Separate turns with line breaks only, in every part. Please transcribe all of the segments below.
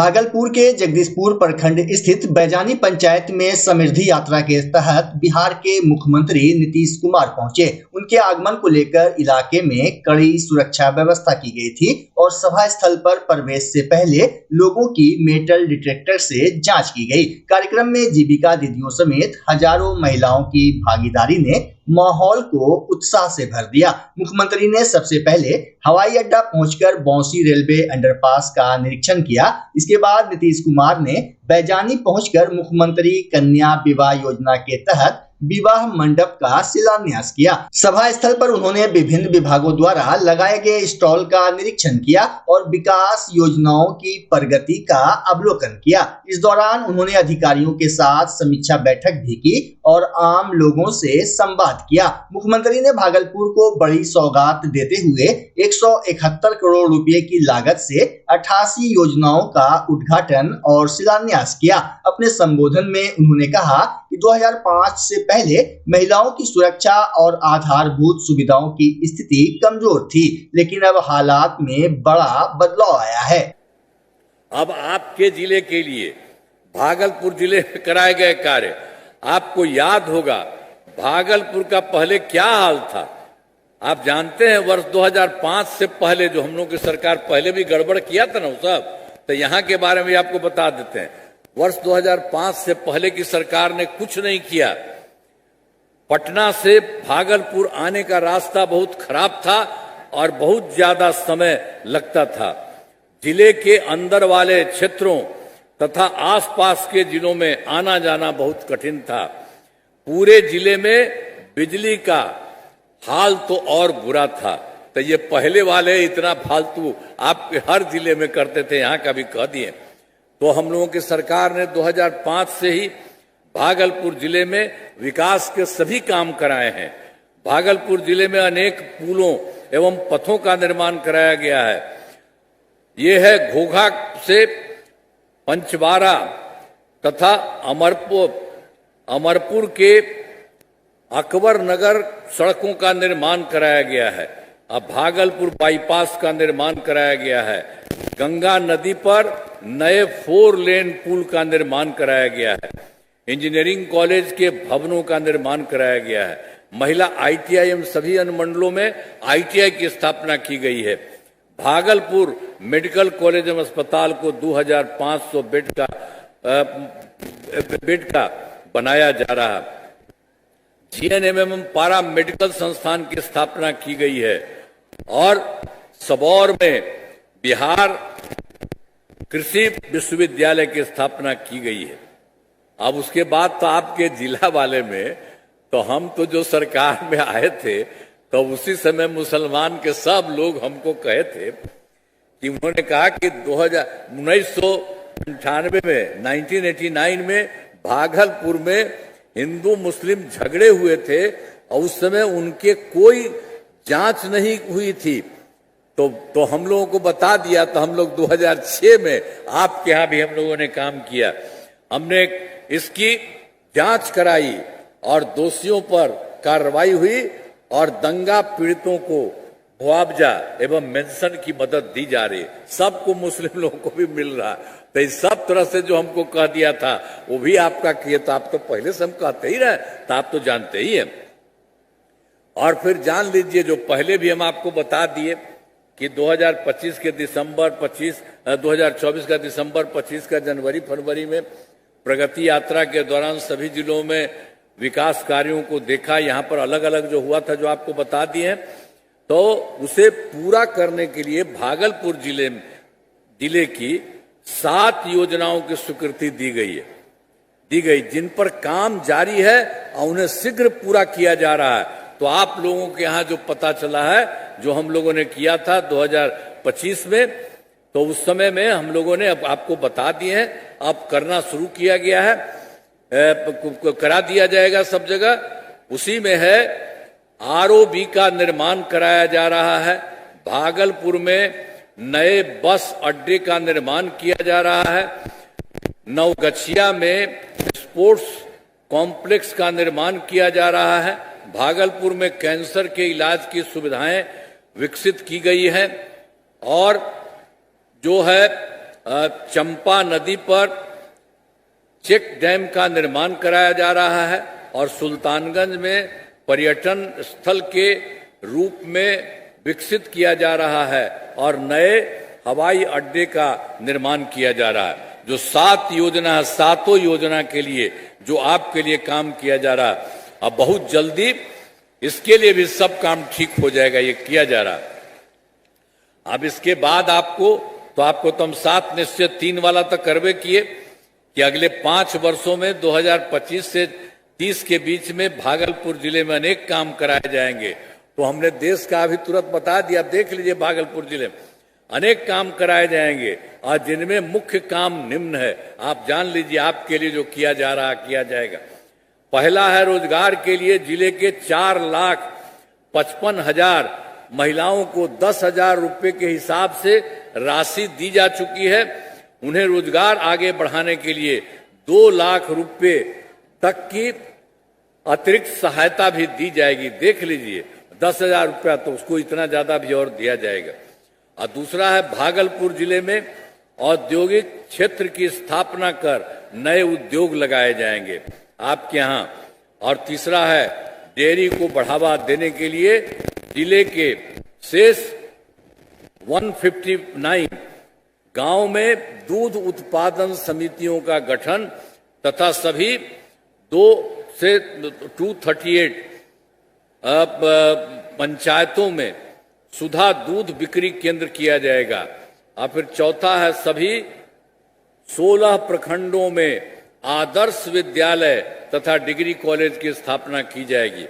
भागलपुर के जगदीशपुर प्रखंड स्थित बैजानी पंचायत में समृद्धि यात्रा के तहत बिहार के मुख्यमंत्री नीतीश कुमार पहुंचे। उनके आगमन को लेकर इलाके में कड़ी सुरक्षा व्यवस्था की गई थी और सभा स्थल पर प्रवेश से पहले लोगों की मेटल डिटेक्टर से जांच की गई। कार्यक्रम में जीविका दीदियों समेत हजारों महिलाओं की भागीदारी ने माहौल को उत्साह से भर दिया। मुख्यमंत्री ने सबसे पहले हवाई अड्डा पहुंचकर बौंसी रेलवे अंडरपास का निरीक्षण किया। इसके बाद नीतीश कुमार ने बैजानी पहुंचकर मुख्यमंत्री कन्या विवाह योजना के तहत विवाह मंडप का शिलान्यास किया। सभा स्थल पर उन्होंने विभिन्न विभागों द्वारा लगाए गए स्टॉल का निरीक्षण किया और विकास योजनाओं की प्रगति का अवलोकन किया। इस दौरान उन्होंने अधिकारियों के साथ समीक्षा बैठक भी की और आम लोगों से संवाद किया। मुख्यमंत्री ने भागलपुर को बड़ी सौगात देते हुए 171 करोड़ रुपए की लागत से 88 योजनाओं का उद्घाटन और शिलान्यास किया। अपने संबोधन में उन्होंने कहा कि 2005 से पहले महिलाओं की सुरक्षा और आधारभूत सुविधाओं की स्थिति कमजोर थी, लेकिन अब हालात में बड़ा बदलाव आया है।
अब आपके जिले के लिए भागलपुर जिले में कराए गए कार्य, आपको याद होगा भागलपुर का पहले क्या हाल था। आप जानते हैं वर्ष 2005 से पहले जो हम लोग की सरकार पहले भी गड़बड़ किया था ना वो सब, तो यहाँ के बारे में आपको बता देते हैं। वर्ष 2005 से पहले की सरकार ने कुछ नहीं किया। पटना से भागलपुर आने का रास्ता बहुत खराब था और बहुत ज्यादा समय लगता था। जिले के अंदर वाले क्षेत्रों तथा आसपास के जिलों में आना जाना बहुत कठिन था। पूरे जिले में बिजली का हाल तो और बुरा था। तो ये पहले वाले इतना फालतू आपके हर जिले में करते थे, यहाँ का भी कह दिए। तो हम लोगों की सरकार ने 2005 से ही भागलपुर जिले में विकास के सभी काम कराए हैं। भागलपुर जिले में अनेक पुलों एवं पथों का निर्माण कराया गया है। ये है घोघा से पंचवारा तथा अमरपुर के अकबर नगर सड़कों का निर्माण कराया गया है। अब भागलपुर बाईपास का निर्माण कराया गया है। गंगा नदी पर नए 4 लेन पुल का निर्माण कराया गया है। इंजीनियरिंग कॉलेज के भवनों का निर्माण कराया गया है। महिला ITI एवं सभी अनुमंडलों में ITI की स्थापना की गई है। भागलपुर मेडिकल कॉलेज एवं अस्पताल को 2500 बेड का बनाया जा रहा है। GNM एवं पारा मेडिकल संस्थान की स्थापना की गई है और सबौर में बिहार कृषि विश्वविद्यालय की स्थापना की गई है। अब उसके बाद तो आपके जिला वाले में तो हम तो जो सरकार में आए थे तो उसी समय मुसलमान के सब लोग हमको कहे थे कि उन्होंने कहा कि 1998 में 1989 में भागलपुर में हिंदू मुस्लिम झगड़े हुए थे और उस समय उनके कोई जांच नहीं हुई थी। तो हम लोगों को बता दिया। तो हम लोग 2006 में आपके यहाँ भी हम लोगों ने काम किया। हमने इसकी जांच कराई और दोषियों पर कार्रवाई हुई और दंगा पीड़ितों को मुआवजा एवं मेंशन की मदद दी जा रही। सबको मुस्लिम लोगों को भी मिल रहा। तो इस सब तरह से जो हमको कह दिया था वो भी आपका किए। तो आप तो पहले से हम कहते ही रहे, तो आप तो जानते ही हैं। और फिर जान लीजिए जो पहले भी हम आपको बता दिए कि 2025 के दिसंबर 2024 का दिसंबर 25 का जनवरी फरवरी में प्रगति यात्रा के दौरान सभी जिलों में विकास कार्यों को देखा। यहाँ पर अलग अलग जो हुआ था जो आपको बता दिए। तो उसे पूरा करने के लिए भागलपुर जिले की 7 योजनाओं की स्वीकृति दी गई जिन पर काम जारी है और उन्हें शीघ्र पूरा किया जा रहा है। तो आप लोगों के यहाँ जो पता चला है जो हम लोगों ने किया था 2025 में, तो उस समय में हम लोगों ने अब आपको बता दिए हैं। अब करना शुरू किया गया है, करा दिया जाएगा सब जगह। उसी में है ROB का निर्माण कराया जा रहा है। भागलपुर में नए बस अड्डे का निर्माण किया जा रहा है। नवगछिया में स्पोर्ट्स कॉम्प्लेक्स का निर्माण किया जा रहा है। भागलपुर में कैंसर के इलाज की सुविधाएं विकसित की गई है और जो है चंपा नदी पर चेक डैम का निर्माण कराया जा रहा है और सुल्तानगंज में पर्यटन स्थल के रूप में विकसित किया जा रहा है और नए हवाई अड्डे का निर्माण किया जा रहा है। जो 7 योजना है, 7 योजना के लिए जो आपके लिए काम किया जा रहा है, अब बहुत जल्दी इसके लिए भी सब काम ठीक हो जाएगा, ये किया जा रहा है। अब इसके बाद आपको तो हम 7 निश्चय 3 वाला तो करवे किए कि अगले 5 वर्षों में 2025 से 30 के बीच में भागलपुर जिले में अनेक काम कराए जाएंगे। तो हमने देश का अभी तुरंत बता दिया, देख लीजिए भागलपुर जिले में अनेक काम कराए जाएंगे और जिनमें मुख्य काम निम्न है, आप जान लीजिए आपके लिए जो किया जा रहा किया जाएगा। पहला है रोजगार के लिए जिले के 4,55,000 महिलाओं को 10,000 रुपए के हिसाब से राशि दी जा चुकी है। उन्हें रोजगार आगे बढ़ाने के लिए 2 लाख रुपए तक की अतिरिक्त सहायता भी दी जाएगी। देख लीजिए 10,000 रुपया, तो उसको इतना ज्यादा भी और दिया जाएगा। और दूसरा है भागलपुर जिले में औद्योगिक क्षेत्र की स्थापना कर नए उद्योग लगाए जाएंगे आपके यहाँ। और तीसरा है डेयरी को बढ़ावा देने के लिए जिले के शेष 159 गांव में दूध उत्पादन समितियों का गठन तथा सभी 2 से 238 पंचायतों में सुधा दूध बिक्री केंद्र किया जाएगा। और फिर चौथा है सभी 16 प्रखंडों में आदर्श विद्यालय तथा डिग्री कॉलेज की स्थापना की जाएगी।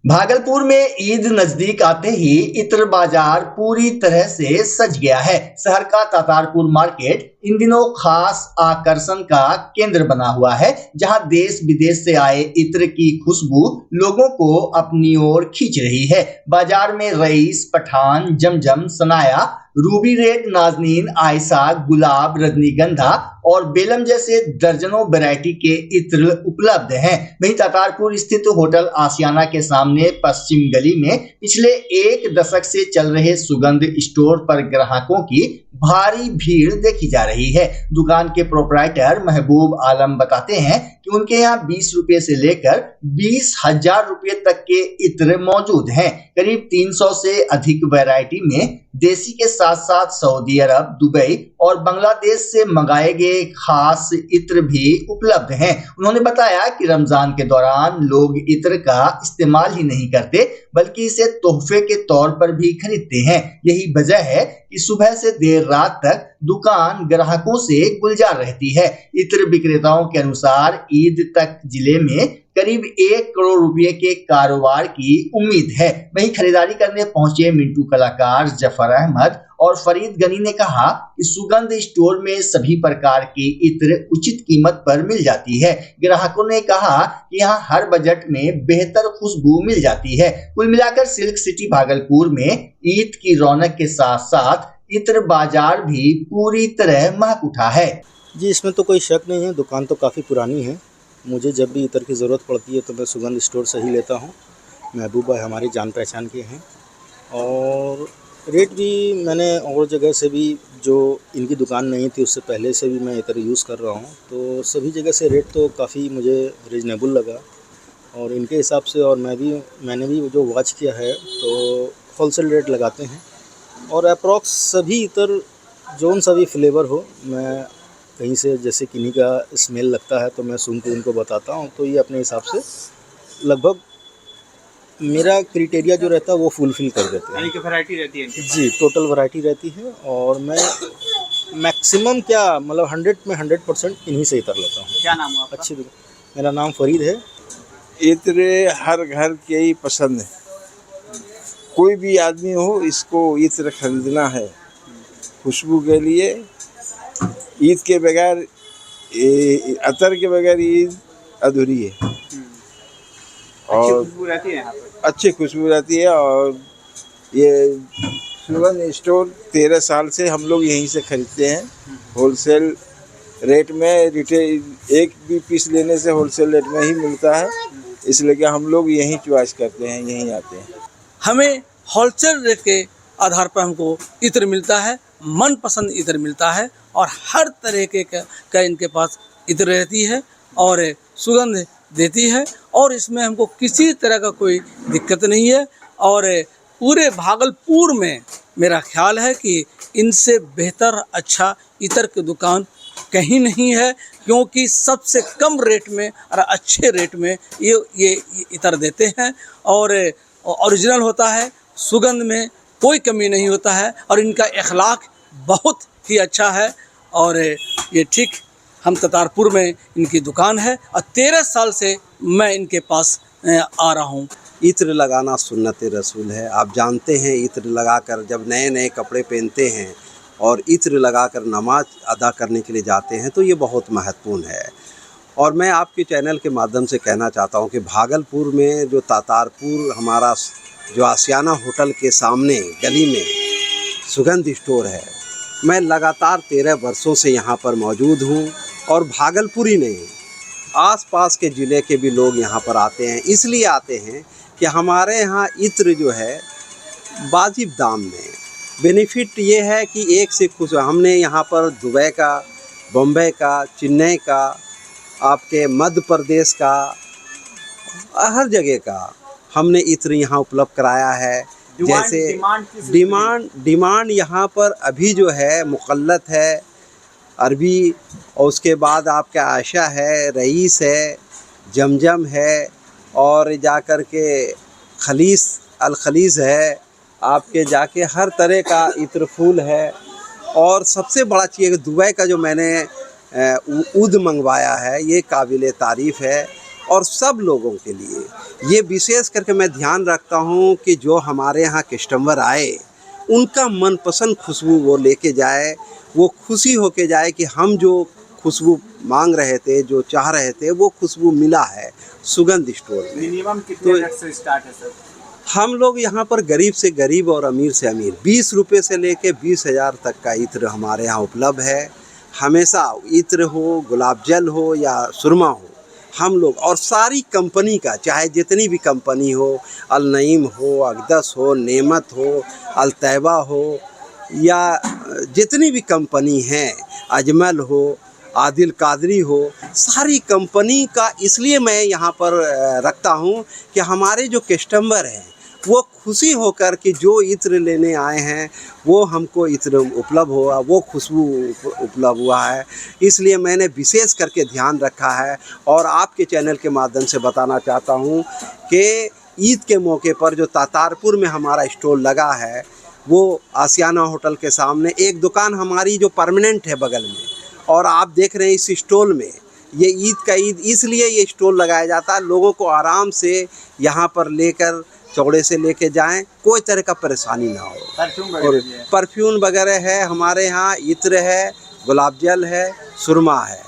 भागलपुर में ईद नजदीक आते ही इत्र बाजार पूरी तरह से सज गया है। शहर का तातारपुर मार्केट इन दिनों खास आकर्षण का केंद्र बना हुआ है, जहां देश विदेश से आए इत्र की खुशबू लोगों को अपनी ओर खींच रही है। बाजार में रईस, पठान, जमजम, सनाया, रूबी रेड, नाजनीन, आयशा, गुलाब, रजनीगंधा और बेलम जैसे दर्जनों वैरायटी के इत्र उपलब्ध हैं। वहीं तातारपुर स्थित होटल आसियाना के सामने पश्चिम गली में पिछले 1 दशक से चल रहे सुगंध स्टोर पर ग्राहकों की भारी भीड़ देखी जा रही है। दुकान के प्रोप्राइटर महबूब आलम बताते हैं कि उनके यहाँ 20 रुपए से लेकर 20,000 रुपए तक के इत्र मौजूद हैं। करीब 300 से अधिक वैरायटी में देसी के साथ साथ सऊदी अरब, दुबई और बांग्लादेश से मंगाए गए खास इत्र भी उपलब्ध हैं। उन्होंने बताया कि रमजान के दौरान लोग इत्र का इस्तेमाल ही नहीं करते, बल्कि इसे तोहफे के तौर पर भी खरीदते हैं। यही वजह है कि सुबह से देर रात तक दुकान ग्राहकों से गुलजार रहती है। इत्र विक्रेताओं के अनुसार ईद तक जिले में करीब 1 करोड़ रुपए के कारोबार की उम्मीद है। वहीं खरीदारी करने पहुंचे मिंटू कलाकार जफर अहमद और फरीद गनी ने कहा कि सुगंध स्टोर में सभी प्रकार के इत्र उचित कीमत पर मिल जाती है। ग्राहकों ने कहा कि यहाँ हर बजट में बेहतर खुशबू मिल जाती है। कुल मिलाकर सिल्क सिटी भागलपुर में ईद की रौनक के साथ साथ इत्र बाजार भी पूरी तरह महक उठा है।
जी, इसमें तो कोई शक नहीं है। दुकान तो काफ़ी पुरानी है। मुझे जब भी इत्र की ज़रूरत पड़ती है तो मैं सुगंध स्टोर से ही लेता हूँ। महबूब भाई हमारी जान पहचान के हैं और रेट भी मैंने और जगह से भी, जो इनकी दुकान नहीं थी उससे पहले से भी मैं इत्र यूज़ कर रहा हूँ, तो सभी जगह से रेट तो काफ़ी मुझे रीजनेबल लगा और इनके हिसाब से। और मैंने भी जो वॉच किया है तो होलसेल रेट लगाते हैं और अप्रॉक्स सभी इत्र जोन सा भी फ्लेवर हो, मैं कहीं से जैसे किन्हीं का स्मेल लगता है तो मैं सुन के उनको बताता हूँ, तो ये अपने हिसाब से लगभग मेरा क्राइटेरिया जो रहता है वो फुलफिल कर देते हैं।
वैरायटी रहती है
जी, टोटल वैरायटी रहती है और मैं मैक्सिमम क्या मतलब 100 में 100% इन्हीं से इत्र लेता हूँ।
क्या नाम है आपका?
अच्छी, मेरा नाम फरीद है।
इत्र हर घर के ही पसंद है, कोई भी आदमी हो इसको इत्र खरीदना है खुशबू के लिए। ईद के बगैर, अतर के बगैर ईद अधूरी है।
अच्छी खुशबू रहती है यहाँ पर।
अच्छी खुशबू रहती है और ये सुगंध स्टोर 13 साल से हम लोग यहीं से खरीदते हैं होलसेल रेट में। रिटेल एक भी पीस लेने से होलसेल रेट में ही मिलता है, इसलिए कि हम लोग यहीं चॉइस करते हैं, यहीं आते हैं।
हमें होलसेल रेट के आधार पर हमको इत्र मिलता है, मनपसंद इत्र मिलता है और हर तरह का इनके पास इत्र रहती है और सुगंध देती है और इसमें हमको किसी तरह का कोई दिक्कत नहीं है। और पूरे भागलपुर में मेरा ख्याल है कि इनसे बेहतर अच्छा इत्र की दुकान कहीं नहीं है, क्योंकि सबसे कम रेट में और अच्छे रेट में ये इत्र देते हैं और ओरिजिनल होता है, सुगंध में कोई कमी नहीं होता है और इनका अखलाक बहुत ही अच्छा है। और ये ठीक हम तातारपुर में इनकी दुकान है और 13 साल से मैं इनके पास आ रहा हूँ।
इत्र लगाना सुन्नत रसूल है। आप जानते हैं इत्र लगाकर जब नए नए कपड़े पहनते हैं और इत्र लगाकर नमाज अदा करने के लिए जाते हैं तो ये बहुत महत्वपूर्ण है। और मैं आपके चैनल के माध्यम से कहना चाहता हूँ कि भागलपुर में जो तातारपुर हमारा जो आसियाना होटल के सामने गली में सुगंध स्टोर है, मैं लगातार 13 वर्षों से यहाँ पर मौजूद हूँ और भागलपुर ही नहीं आसपास के ज़िले के भी लोग यहाँ पर आते हैं। इसलिए आते हैं कि हमारे यहाँ इत्र जो है वाजिब दाम में, बेनिफिट ये है कि एक से खुश। हमने यहाँ पर दुबई का, बम्बई का, चेन्नई का, आपके मध्य प्रदेश का, हर जगह का हमने इत्र यहाँ उपलब्ध कराया है। जैसे डिमांड यहाँ पर अभी जो है मुक़ल्लत है, अरबी, और उसके बाद आपका आयशा है, रईस है, जमजम है और जाकर के खलीस अल खलीस है, आपके जाके हर तरह का इत्र फूल है। और सबसे बड़ा चीज़ दुबई का जो मैंने ऊद मंगवाया है, ये काबिल तारीफ़ है। और सब लोगों के लिए ये विशेष करके मैं ध्यान रखता हूँ कि जो हमारे यहाँ कस्टमर आए उनका मनपसंद खुशबू वो लेके जाए, वो खुशी होके जाए कि हम जो खुशबू मांग रहे थे, जो चाह रहे थे, वो खुशबू मिला है सुगंध स्टोर में।
मिनिमम कितने रेट से स्टार्ट है सर?
हम लोग यहाँ पर गरीब से गरीब और अमीर से अमीर 20 रुपये से लेके 20,000 तक का इत्र हमारे यहाँ उपलब्ध है। हमेशा इत्र हो, गुलाब जल हो या सुरमा हो, हम लोग और सारी कंपनी का, चाहे जितनी भी कंपनी हो, अल नईम हो, अक़दस हो, नेमत हो, अल तैबा हो या जितनी भी कंपनी हैं, अजमल हो, आदिल कादरी हो, सारी कंपनी का इसलिए मैं यहाँ पर रखता हूँ कि हमारे जो कस्टमर हैं वो खुशी होकर कि जो इत्र लेने आए हैं वो हमको इत्र उपलब्ध हुआ, वो खुशबू उपलब्ध हुआ है। इसलिए मैंने विशेष करके ध्यान रखा है और आपके चैनल के माध्यम से बताना चाहता हूँ कि ईद के मौके पर जो तातारपुर में हमारा स्टॉल लगा है, वो आसियाना होटल के सामने एक दुकान हमारी जो परमानेंट है बगल में, और आप देख रहे हैं इस स्टॉल में ये ईद इसलिए ये स्टॉल लगाया जाता है, लोगों को आराम से यहाँ पर लेकर चौड़े से लेके जाएं, कोई तरह का परेशानी ना हो। और परफ्यूम वगैरह है हमारे यहाँ, इत्र है, गुलाब जल है, सुरमा है।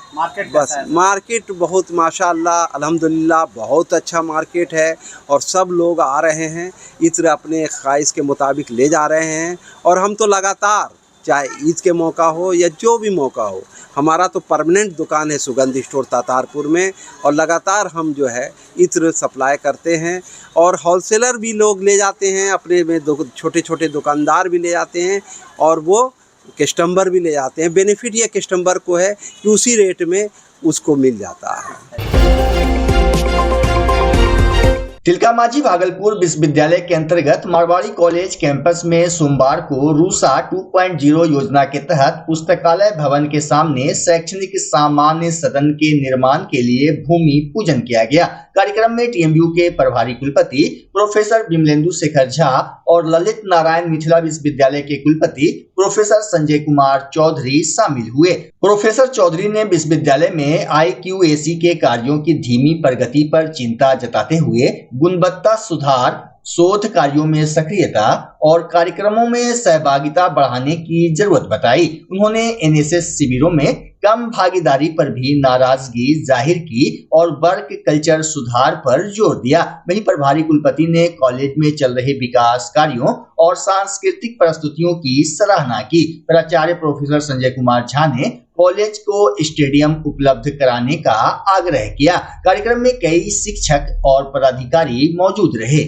बस मार्केट बहुत माशाअल्लाह अल्हम्दुलिल्लाह बहुत अच्छा मार्केट है और सब लोग आ रहे हैं, इत्र अपने ख्वाहिश के मुताबिक ले जा रहे हैं। और हम तो लगातार, चाहे ईद के मौका हो या जो भी मौका हो, हमारा तो परमानेंट दुकान है सुगंध स्टोर तातारपुर में और लगातार हम जो है इत्र सप्लाई करते हैं। और होलसेलर भी लोग ले जाते हैं, अपने में छोटे छोटे दुकानदार भी ले जाते हैं और वो कस्टमर भी ले जाते हैं। बेनिफिट ये कस्टमर को है कि उसी रेट में उसको मिल जाता है।
तिलकामाझी भागलपुर विश्वविद्यालय के अंतर्गत मारवाड़ी कॉलेज कैंपस में सोमवार को रूसा 2.0 योजना के तहत पुस्तकालय भवन के सामने शैक्षणिक सामान्य सदन के निर्माण के लिए भूमि पूजन किया गया। कार्यक्रम में टीएमयू के प्रभारी कुलपति प्रोफेसर विमलेंदु शेखर झा और ललित नारायण मिथिला विश्वविद्यालय के कुलपति प्रोफेसर संजय कुमार चौधरी शामिल हुए। प्रोफेसर चौधरी ने विश्वविद्यालय में IQAC के कार्यों की धीमी प्रगति पर चिंता जताते हुए गुणवत्ता सुधार, शोध कार्यों में सक्रियता और कार्यक्रमों में सहभागिता बढ़ाने की जरूरत बताई। उन्होंने NSS शिविरों में कम भागीदारी पर भी नाराजगी जाहिर की और वर्क कल्चर सुधार पर जोर दिया। वहीं प्रभारी कुलपति ने कॉलेज में चल रहे विकास कार्यों और सांस्कृतिक प्रस्तुतियों की सराहना की। प्राचार्य प्रोफेसर संजय कुमार झा ने कॉलेज को स्टेडियम उपलब्ध कराने का आग्रह किया। कार्यक्रम में कई शिक्षक और पदाधिकारी मौजूद रहे।